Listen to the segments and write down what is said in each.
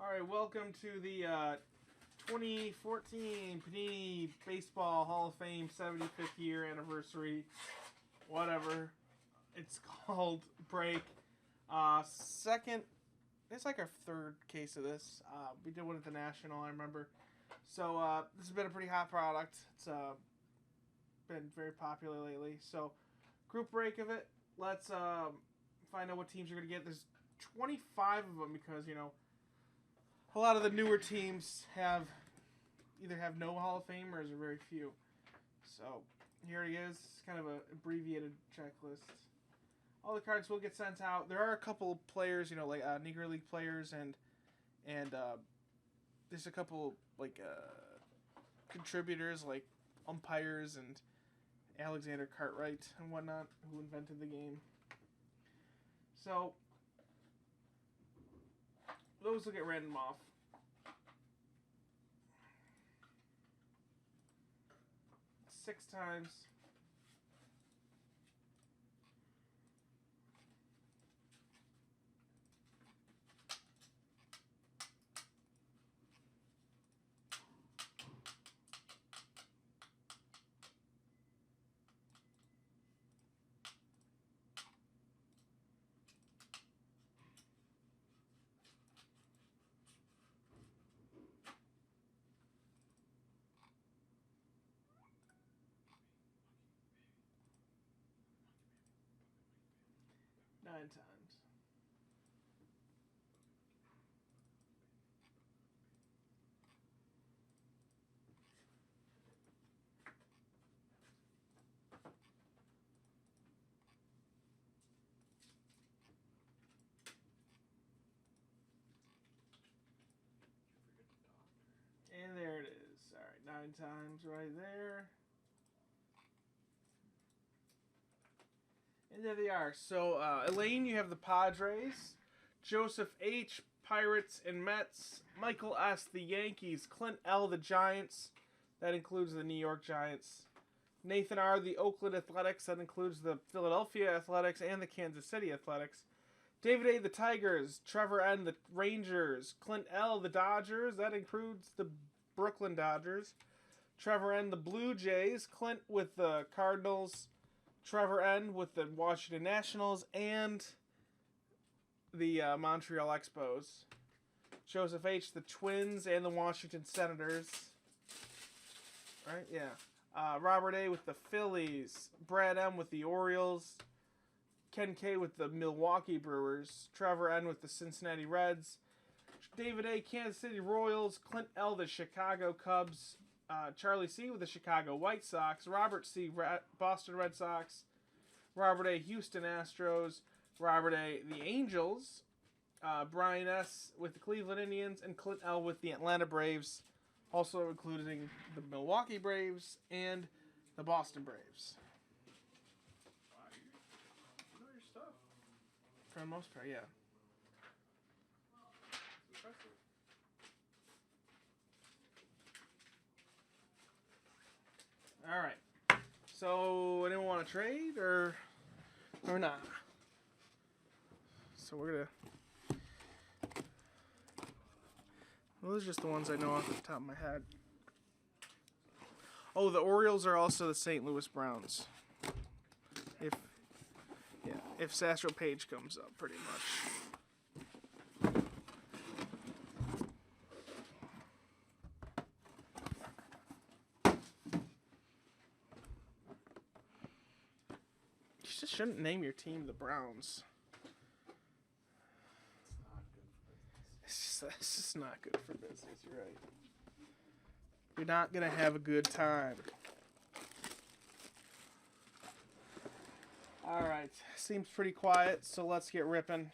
All right, welcome to the 2014 Panini Baseball Hall of Fame 75th year anniversary, whatever it's called, break. Second, it's like our third case of this. We did one at the National, I remember. So this has been a pretty hot product. It's been very popular lately. So group break of it. Let's find out what teams you're going to get. There's 25 of them because, you know, a lot of the newer teams either have no Hall of Famers or very few. So here he is. It's kind of an abbreviated checklist. All the cards will get sent out. There are a couple players, you know, like Negro League players and there's a couple like contributors like umpires and Alexander Cartwright and whatnot who invented the game. So those will get random off. Six times. Nine times. And there it is. All right, 9 times right there. And there they are. So, Elaine, you have the Padres. Joseph H., Pirates and Mets. Michael S., the Yankees. Clint L., the Giants. That includes the New York Giants. Nathan R., the Oakland Athletics. That includes the Philadelphia Athletics and the Kansas City Athletics. David A., the Tigers. Trevor N., the Rangers. Clint L., the Dodgers. That includes the Brooklyn Dodgers. Trevor N., the Blue Jays. Clint with the Cardinals. Trevor N. with the Washington Nationals and the Montreal Expos. Joseph H., the Twins and the Washington Senators. Right? Yeah. Robert A. with the Phillies. Brad M. with the Orioles. Ken K. with the Milwaukee Brewers. Trevor N. with the Cincinnati Reds. David A., Kansas City Royals. Clint L., the Chicago Cubs. Charlie C. with the Chicago White Sox. Robert C. Boston Red Sox. Robert A. Houston Astros. Robert A. the Angels. Brian S. with the Cleveland Indians. And Clint L. with the Atlanta Braves. Also including the Milwaukee Braves and the Boston Braves. Wow, you know your stuff. For the most part, yeah. It's impressive. All right. So, anyone want to trade or not? So we're gonna. Well, those are just the ones I know off the top of my head. Oh, the Orioles are also the St. Louis Browns. If Sastro Page comes up, pretty much. You just shouldn't name your team the Browns. It's just not good for business. You're right. You're not gonna have a good time. All right, seems pretty quiet, so let's get ripping.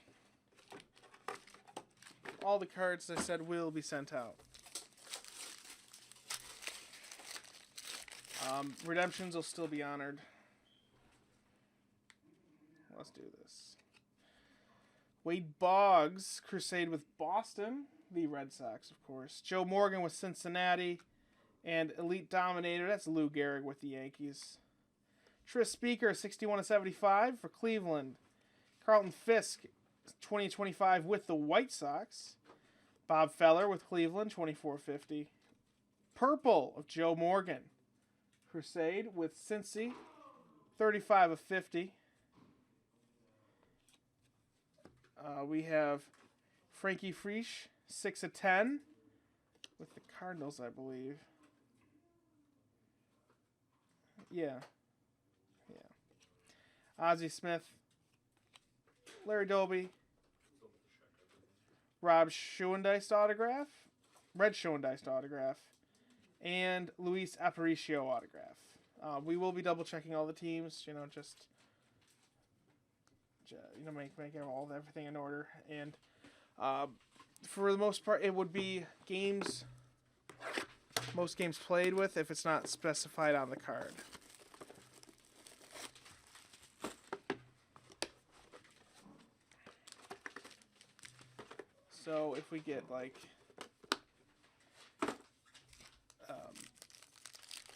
All the cards I said will be sent out. Redemptions will still be honored. Let's do this. Wade Boggs, Crusade with Boston, the Red Sox, of course. Joe Morgan with Cincinnati, and Elite Dominator, that's Lou Gehrig with the Yankees. Tris Speaker, 61/75 for Cleveland. Carlton Fisk, 20/25 with the White Sox. Bob Feller with Cleveland, 24/50. Purple of Joe Morgan. Crusade with Cincy, 35/50. We have Frankie Frisch, 6/10 with the Cardinals, I believe. Yeah. Ozzie Smith, Larry Doby, Rob Schoendeist autograph, Red Schoendeist autograph, and Luis Aparicio autograph. We will be double checking all the teams, just make everything in order. And for the most part, it would be most games played with if it's not specified on the card. So if we get like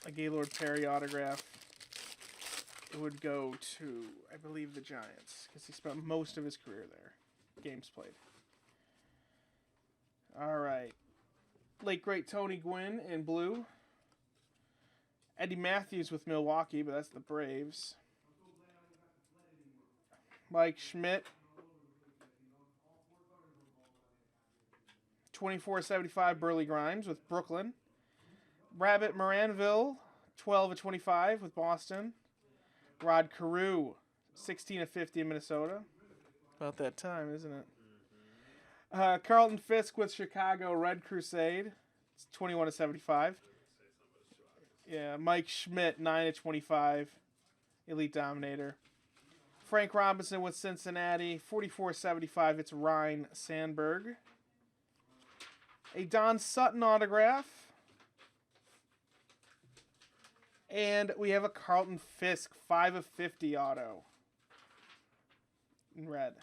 a Gaylord Perry autograph, it would go to, I believe, the Giants, because he spent most of his career there. Games played. All right. Late great Tony Gwynn in blue. Eddie Matthews with Milwaukee, but that's the Braves. Mike Schmidt, 24/75 Burley Grimes with Brooklyn. Rabbit Moranville, 12/25 with Boston. Rod Carew, 16/50 in Minnesota. About that time, isn't it? Carlton Fisk with Chicago Red Crusade. It's 21/75. Yeah, Mike Schmidt, 9/25. Elite Dominator. Frank Robinson with Cincinnati, 44/75. It's Ryan Sandberg. A Don Sutton autograph. And we have a Carlton Fisk, 5/50 auto. In red.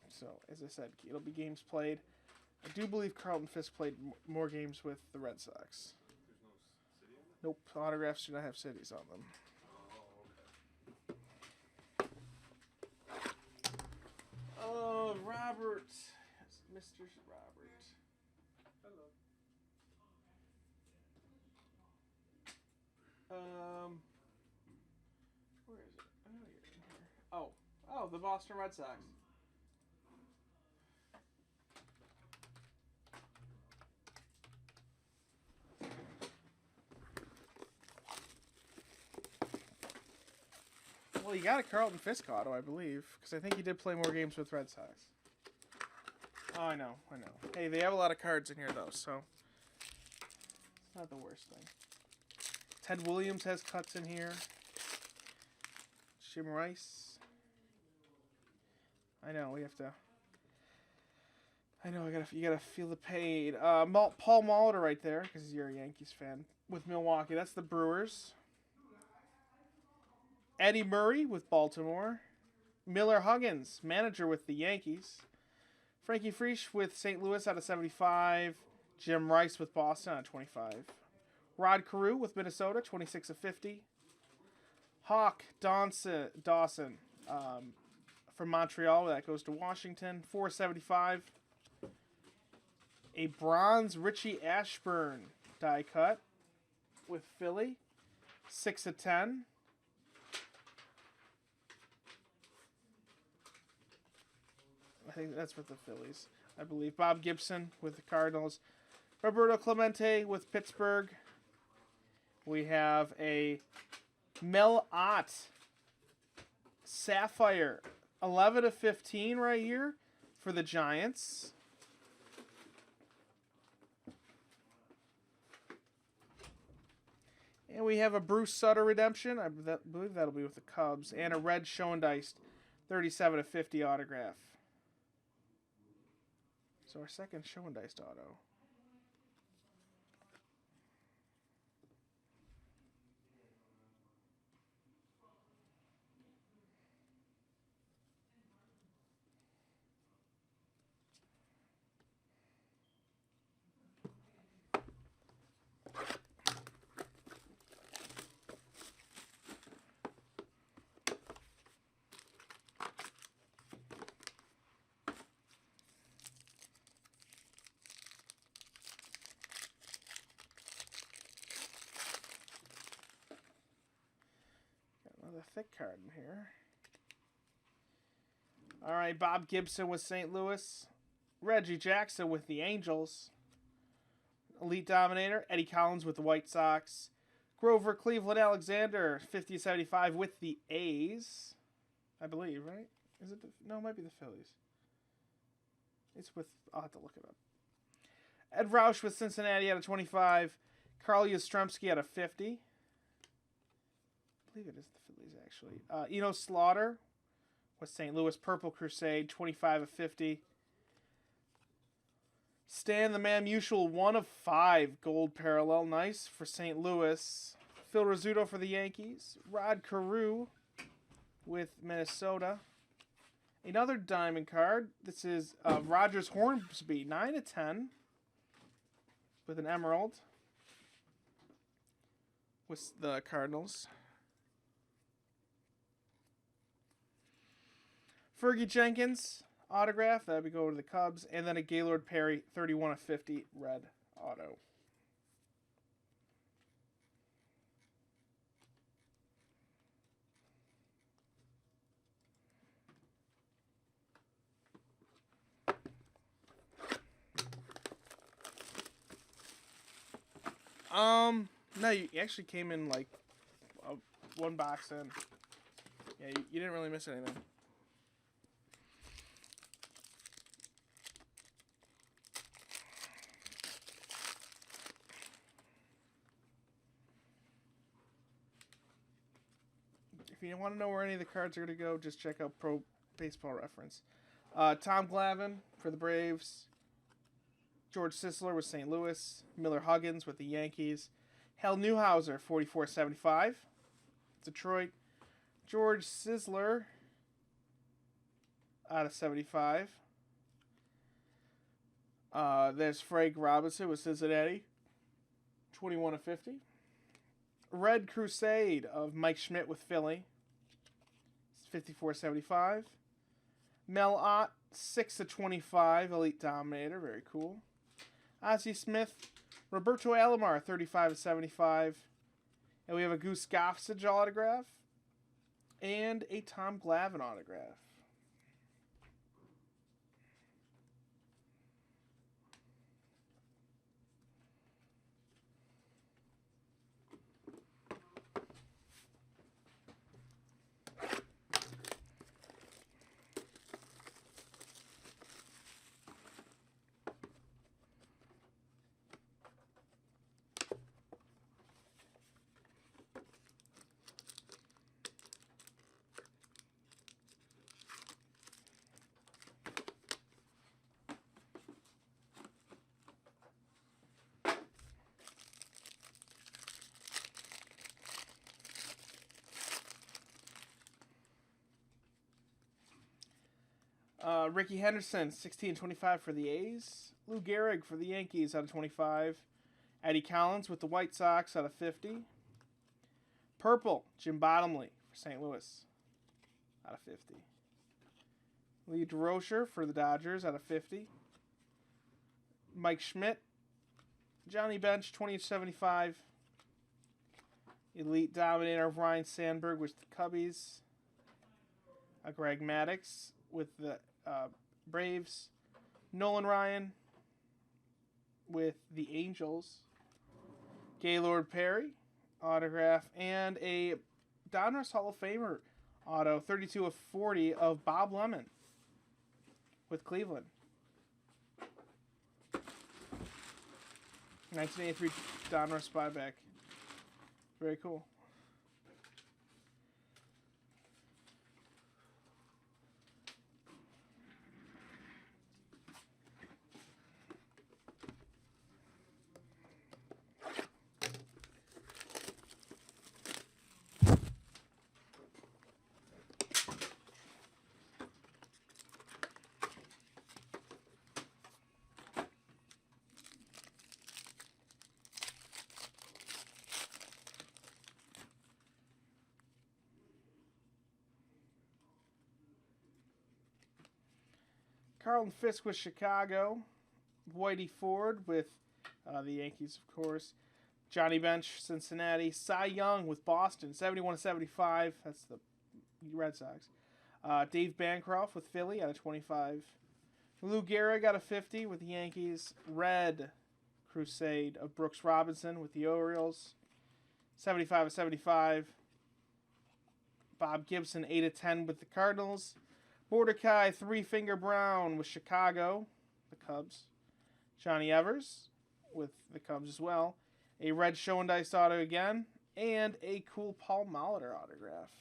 So, as I said, it'll be games played. I do believe Carlton Fisk played more games with the Red Sox. Nope, autographs do not have cities on them. Oh, Robert. Mr. Robert. Hello. Where is it? I know you're in here. Oh, the Boston Red Sox. Well, you got a Carlton Fisk auto, I believe, because I think he did play more games with Red Sox. Oh, I know. Hey, they have a lot of cards in here, though, so it's not the worst thing. Ted Williams has cuts in here. Jim Rice. I know, you gotta feel the pain. Paul Molitor right there, because you're a Yankees fan, with Milwaukee. That's the Brewers. Eddie Murray with Baltimore. Miller Huggins, manager with the Yankees. Frankie Frisch with St. Louis out of 75. Jim Rice with Boston out of 25. Rod Carew with Minnesota, 26/50. Hawk Dawson from Montreal. That goes to Washington, 4/75. A bronze Richie Ashburn die cut with Philly, 6/10. I think that's with the Phillies. I believe Bob Gibson with the Cardinals. Roberto Clemente with Pittsburgh. We have a Mel Ott Sapphire, 11/15 right here for the Giants. And we have a Bruce Sutter redemption. I believe that'll be with the Cubs. And a red Schoendeist, 37/50 autograph. So our second Schoendeist auto. thick card in here. All right, Bob Gibson with St. Louis. Reggie Jackson with the Angels. Elite Dominator. Eddie Collins with the White Sox. Grover Cleveland Alexander, 50-75 with the A's. I believe, right? Is it? No, it might be the Phillies. It's with... I'll have to look it up. Ed Roush with Cincinnati out of 25. Carl Yastrzemski out of 50. I believe it is the Phillies, actually. Eno Slaughter with St. Louis. Purple Crusade, 25 of 50. Stan the Man Musial, 1 of 5. Gold parallel, nice for St. Louis. Phil Rizzuto for the Yankees. Rod Carew with Minnesota. Another diamond card. This is Rogers Hornsby, 9 of 10. With an emerald. With the Cardinals. Fergie Jenkins autograph. That would go to the Cubs. And then a Gaylord Perry, 31 of 50 red auto. No, you actually came in like one box in. Yeah, you didn't really miss anything. If you want to know where any of the cards are going to go, just check out Pro Baseball Reference. Tom Glavine for the Braves. George Sisler with St. Louis. Miller Huggins with the Yankees. Hal Newhouser, 44-75. Detroit. George Sisler out of 75. There's Frank Robinson with Cincinnati. 21 of 50. Red Crusade of Mike Schmidt with Philly. 54-75. Mel Ott, 6 of 25. Elite Dominator. Very cool. Ozzie Smith. Roberto Alomar, 35 of 75. And we have a Goose Gossage autograph. And a Tom Glavine autograph. Ricky Henderson, 16-25 for the A's. Lou Gehrig for the Yankees out of 25. Eddie Collins with the White Sox out of 50. Purple, Jim Bottomley for St. Louis out of 50. Lee DeRocher for the Dodgers out of 50. Mike Schmidt, Johnny Bench, 20-75. Elite Dominator of Ryan Sandberg with the Cubbies. Greg Maddux with the Braves. Nolan Ryan with the Angels. Gaylord Perry autograph. And a Donruss Hall of Famer auto, 32 of 40 of Bob Lemon with Cleveland. 1983 Donruss buyback. Very cool. Carlton Fisk with Chicago. Whitey Ford with the Yankees, of course. Johnny Bench, Cincinnati. Cy Young with Boston, 71/75. That's the Red Sox. Dave Bancroft with Philly out of 25. Lou Gehrig out of 50 with the Yankees. Red Crusade of Brooks Robinson with the Orioles, 75/75. Bob Gibson, 8/10 with the Cardinals. Mordecai, Three-Finger Brown with Chicago, the Cubs. Johnny Evers with the Cubs as well. A red show and dice auto again. And a cool Paul Molitor autograph.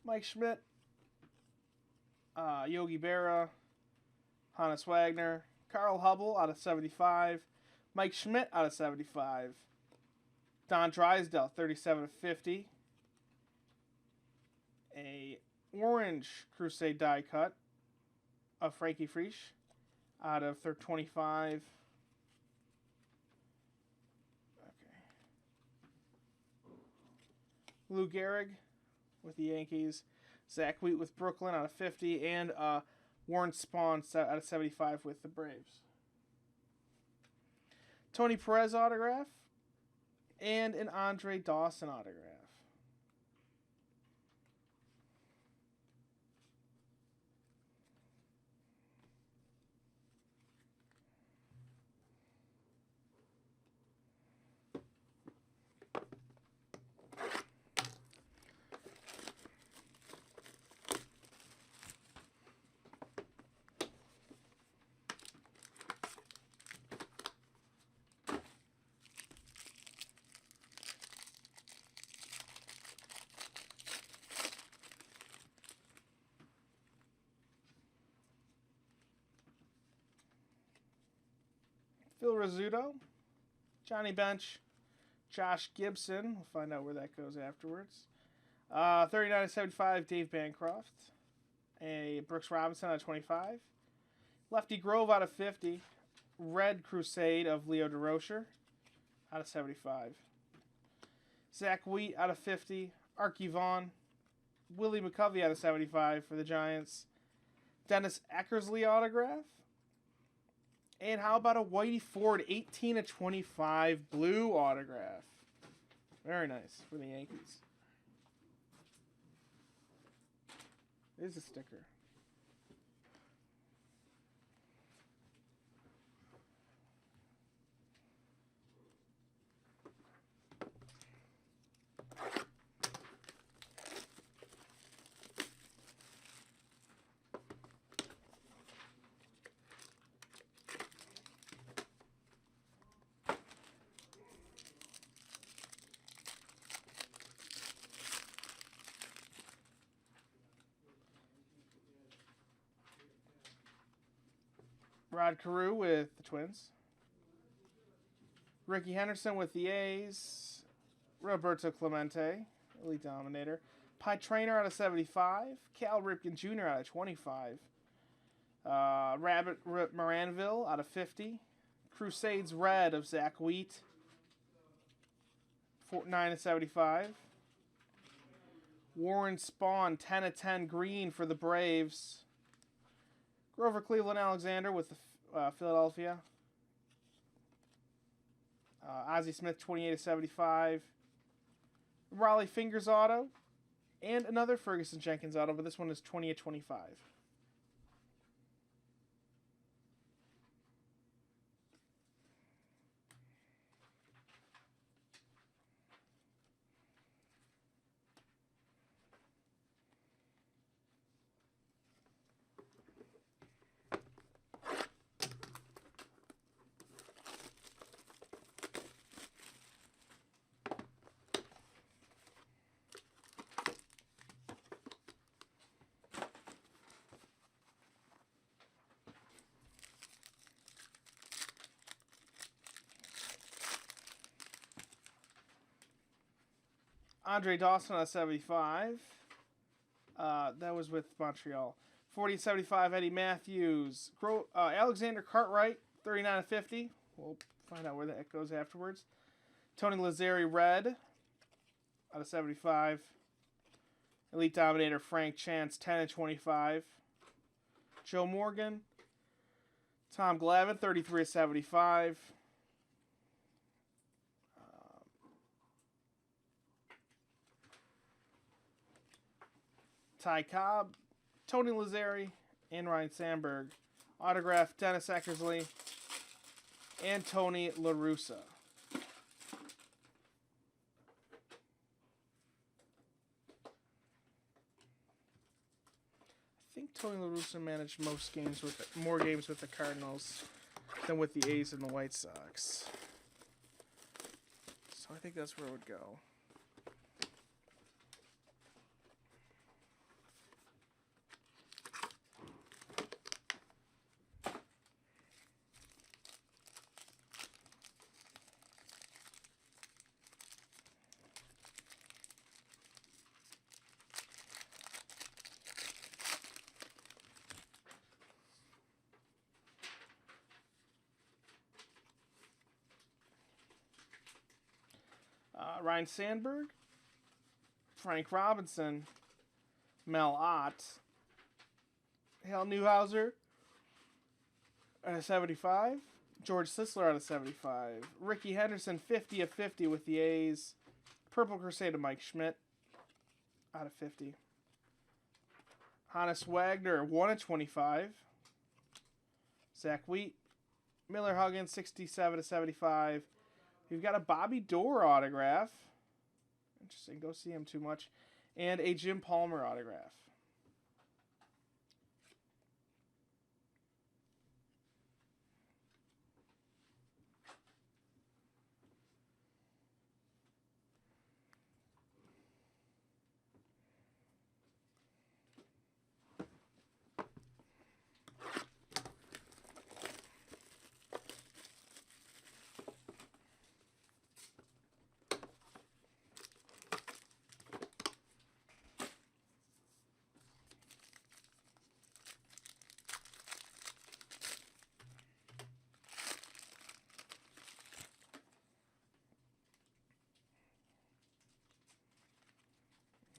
Mike Schmidt, Yogi Berra, Hannes Wagner, Carl Hubble out of 75, Mike Schmidt out of 75, Don Drysdale, 37/50, a orange Crusade die cut of Frankie Frisch out of 25. Okay. Lou Gehrig with the Yankees. Zach Wheat with Brooklyn out of 50. And Warren Spahn out of 75 with the Braves. Tony Perez autograph. And an Andre Dawson autograph. Phil Rizzuto, Johnny Bench, Josh Gibson. We'll find out where that goes afterwards. 39/75, Dave Bancroft. A Brooks Robinson out of 25. Lefty Grove out of 50. Red Crusade of Leo DeRocher out of 75. Zach Wheat out of 50. Archie Vaughn. Willie McCovey out of 75 for the Giants. Dennis Eckersley autograph. And how about a Whitey Ford 18/25 blue autograph? Very nice for the Yankees. There's a sticker. Rod Carew with the Twins. Ricky Henderson with the A's. Roberto Clemente, Elite Dominator. Pie Trainer out of 75. Cal Ripken Jr. out of 25. Rabbit Moranville out of 50. Crusades Red of Zach Wheat. 9/75. Warren Spahn 10/10 green for the Braves. Grover Cleveland Alexander with the Philadelphia. Ozzie Smith 28/75. Raleigh Fingers auto. And another Ferguson Jenkins auto, but this one is 20/25. Andre Dawson out of 75. That was with Montreal. 40-75, Eddie Matthews. Alexander Cartwright, 39-50. We'll find out where that goes afterwards. Tony Lazzeri, red, out of 75. Elite Dominator, Frank Chance, 10-25. Joe Morgan. Tom Glavine, 33-75. Ty Cobb, Tony Lazzeri, and Ryan Sandberg. Autograph, Dennis Eckersley, and Tony La Russa. I think Tony La Russa managed more games with the Cardinals than with the A's and the White Sox. So I think that's where it would go. Ryan Sandberg, Frank Robinson, Mel Ott, Hal Newhouser out of 75, George Sisler out of 75, Ricky Henderson 50/50 with the A's, Purple Crusade of Mike Schmidt out of 50, Hannes Wagner 1/25, Zach Wheat, Miller Huggins 67/75. We've got a Bobby Doerr autograph. Interesting. Don't see him too much. And a Jim Palmer autograph.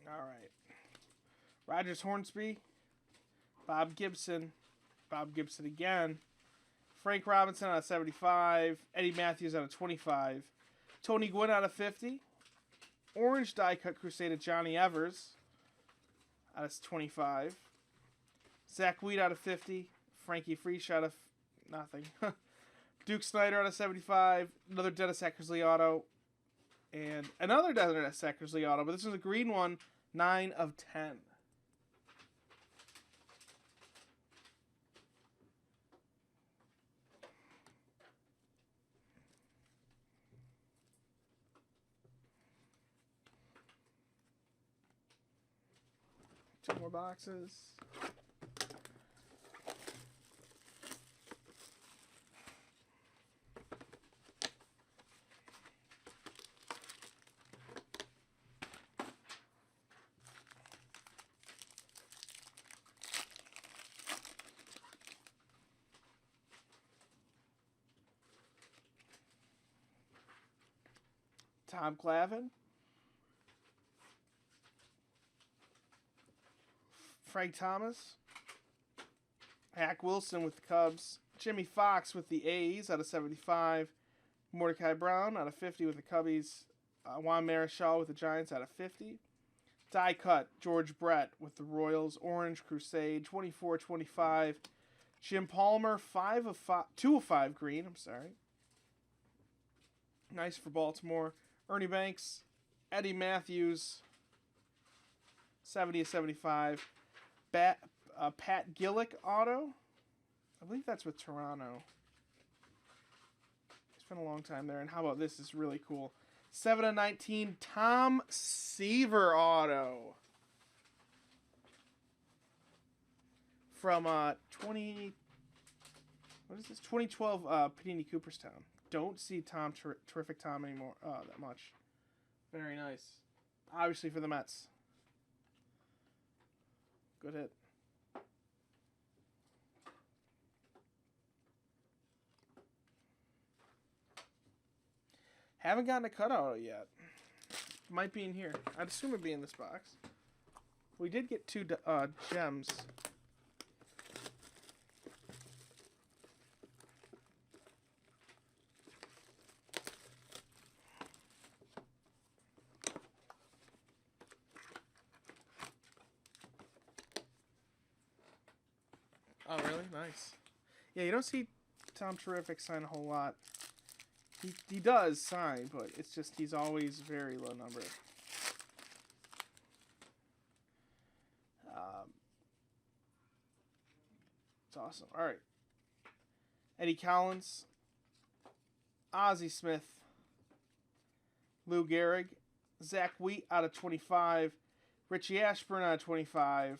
All right. Rogers Hornsby, Bob Gibson again, Frank Robinson out of 75, Eddie Matthews out of 25, Tony Gwynn out of 50, orange die cut Crusader Johnny Evers out of 25, Zach Wheat out of 50, Frankie Freesh out of nothing, Duke Snyder out of 75, another Dennis Eckersley auto, and another Dennis Eckersley auto, but this is a green one, 9/10. Two more boxes. Tom Glavine, Frank Thomas, Hack Wilson with the Cubs, Jimmy Fox with the A's out of 75, Mordecai Brown out of 50 with the Cubbies, Juan Marichal with the Giants out of 50, die cut George Brett with the Royals, Orange Crusade 24/25, Jim Palmer 2/5 green. I'm sorry. Nice for Baltimore. Ernie Banks, Eddie Matthews, 70/75. Pat Gillick auto. I believe that's with Toronto. It's been a long time there. And how about this? Is really cool. 7/19. Tom Seaver auto. From 2012 Panini Cooperstown. Don't see Terrific Tom anymore that much. Very nice. obviously for the Mets. Good hit. Haven't gotten a cutout yet. Might be in here. I'd assume it'd be in this box. We did get 2 gems. Oh, really? Nice. Yeah, you don't see Tom Terrific sign a whole lot. He does sign, but it's just he's always very low number. It's awesome. All right. Eddie Collins, Ozzie Smith, Lou Gehrig, Zach Wheat out of 25, Richie Ashburn out of 25,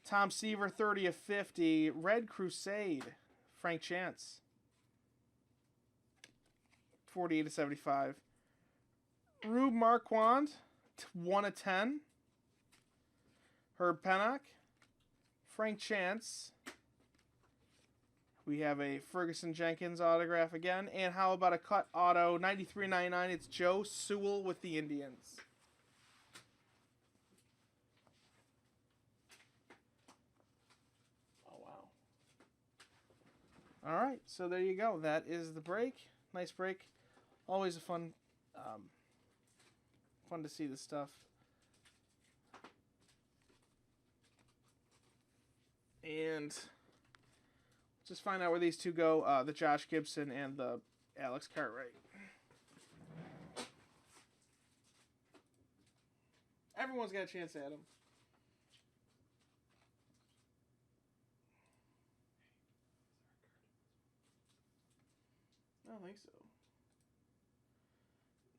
Tom Seaver 30 of 50, Red Crusade, Frank Chance 48 of 75, Rube Marquand 1 of 10, Herb Pennock, Frank Chance. We have a Ferguson Jenkins autograph again. And how about a cut auto, 93.99. It's Joe Sewell with the Indians. Oh, wow. All right, so there you go. That is the break. Nice break. Always a fun to see this stuff. And just find out where these two go, the Josh Gibson and the Alex Cartwright. Everyone's got a chance at them. I don't think so.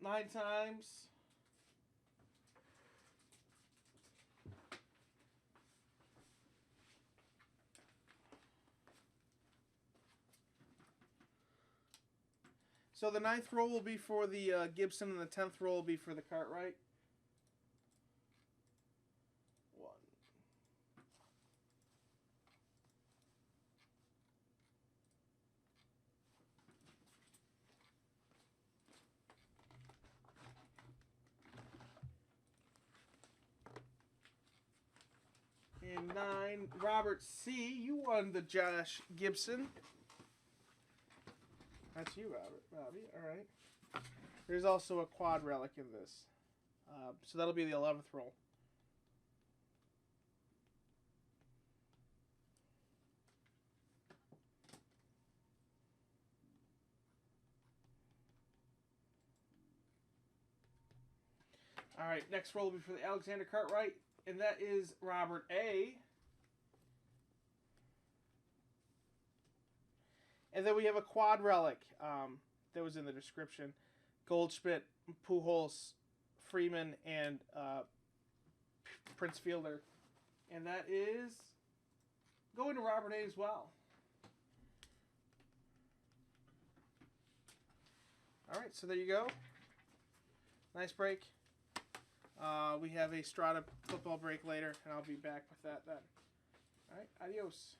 9 times. So the 9th roll will be for the Gibson, and the 10th roll will be for the Cartwright. 1. And 9, Robert C. You won the Josh Gibson. That's you, Robbie. All right. There's also a quad relic in this. So that'll be the 11th roll. All right, next roll will be for the Alexander Cartwright, and that is Robert A. And then we have a quad relic that was in the description. Goldschmidt, Pujols, Freeman, and Prince Fielder. And that is going to Robert A as well. All right, so there you go. Nice break. We have a Strata football break later, and I'll be back with that then. All right, adios.